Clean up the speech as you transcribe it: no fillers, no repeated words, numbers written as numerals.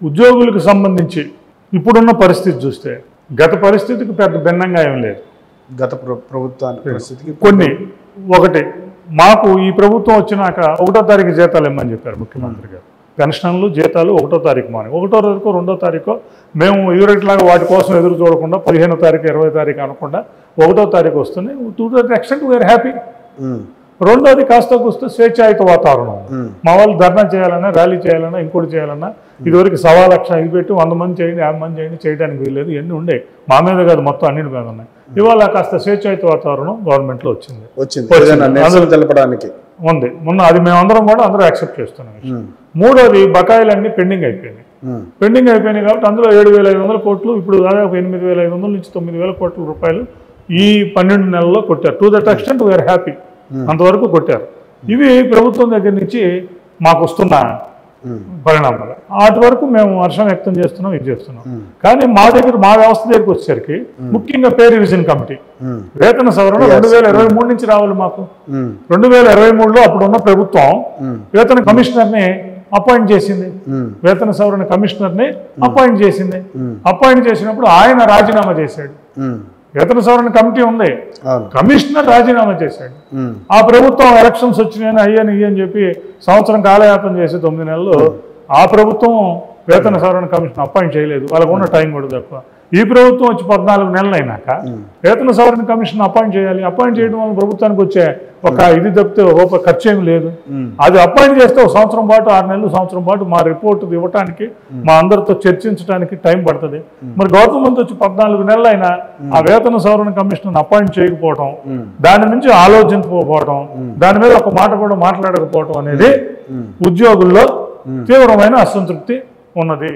ఉద్యోగులకు సంబంధించి ఇప్పుడున్న పరిస్థితి చూస్తే గత పరిస్థితికి పెద్ద భిన్నంగా ఏం లేదు. గత ప్రభుత్వానికి పరిస్థితికి ఒకటి మాకు ఈ ప్రభుత్వం వచ్చినాక 1వ తారీఖు జీతాలు ఇమ్మని చెప్పారు ముఖ్యమంత్రి గారు. పెన్షన్లు జీతాలు 1వ తారీఖు మాని 1వ తారీఖు 2వ తారీఖు మేము ఎదురుట్లాగా వాటి కోసం ఎదురు చూడకుండా 15వ తారీఖు 20వ తారీఖు అనకుండా 1వ తారీఖు వస్తుంది. To that extent we are happy. రెండోది కాస్త కూస్తే స్వేచ్ఛాయుత వాతావరణం. మా వాళ్ళు ధర్నా చేయాలన్నా ర్యాలీ చేయాలన్నా ఇంకోటి చేయాలన్నా ఇదివరకు 1,00,000 ఇది పెట్టి 100 మంది చేయండి 50 మంది చేయండి చేయడానికి వీల్లేదు. ఇవన్నీ ఉండే మా మీద కాదు మొత్తం అన్నిటి మీద ఉన్నాయి. ఇవాళ కాస్త స్వేచ్ఛాయుత వాతావరణం గవర్నమెంట్లో వచ్చింది ఉంది. మొన్న అది మేమందరం కూడా అందరూ యాక్సెప్ట్ చేస్తున్నాం. మూడోది బకాయిలన్నీ పెండింగ్ అయిపోయినాయి. కాబట్టి అందులో 7,500 కోట్లు ఇప్పుడు దాదాపు 8,500 నుంచి 9,000 కోట్ల రూపాయలు ఈ 12 నెలల్లో కొట్టారు. To that extent we are happy. అంతవరకు కొట్టారు. ఇవి ప్రభుత్వం దగ్గర నుంచి మాకు వస్తున్న పరిణామాలు. వాటి వరకు మేము హర్షం వ్యక్తం చేస్తున్నాం, ఇది చేస్తున్నాం. కానీ మా వ్యవస్థ దగ్గరికి వచ్చేసరికి ముఖ్యంగా పే రివిజన్ కమిటీ వేతన సవరణ 2023 నుంచి రావాలి. మాకు 2023లో అప్పుడున్న ప్రభుత్వం వేతన కమిషనర్ని అపాయింట్ చేసింది. వేతన సవరణ కమిషనర్ని అపాయింట్ చేసింది. అపాయింట్ చేసినప్పుడు ఆయన రాజీనామా చేశాడు. వేతన సవరణ కమిటీ ఉంది, కమిషనర్ రాజీనామా చేశాడు. ఆ ప్రభుత్వం ఎలక్షన్స్ వచ్చినాయని అయ్యని చెప్పి సంవత్సరం కాలయాపన చేసి 9 నెలలు ఆ ప్రభుత్వం వేతన సవరణ కమిషన్ అపాయింట్ చేయలేదు. వాళ్ళకు ఉన్న టైం కూడా తక్కువ. ఈ ప్రభుత్వం వచ్చి 14 నెలలు అయినాక వేతన సవరణ కమిషన్ అపాయింట్ చేయాలి. అపాయింట్ చేయడం వల్ల ప్రభుత్వానికి వచ్చే ఒక ఇది తప్పితే రూపాయి ఖర్చు ఏమి లేదు. అది అపాయింట్ చేస్తే 1 సంవత్సరం పాటు 6 నెలలు సంవత్సరం పాటు మా రిపోర్ట్ ఇవ్వటానికి మా అందరితో చర్చించడానికి టైం పడుతుంది. మరి గవర్నమెంట్ వచ్చి 14 నెలలు అయినా ఆ వేతన సవరణ కమిషన్ అపాయింట్ చేయకపోవటం, దాని నుంచి ఆలోచించకపోవటం, దాని మీద ఒక మాట కూడా మాట్లాడకపోవటం అనేది ఉద్యోగుల్లో తీవ్రమైన అసంతృప్తి ఉన్నది.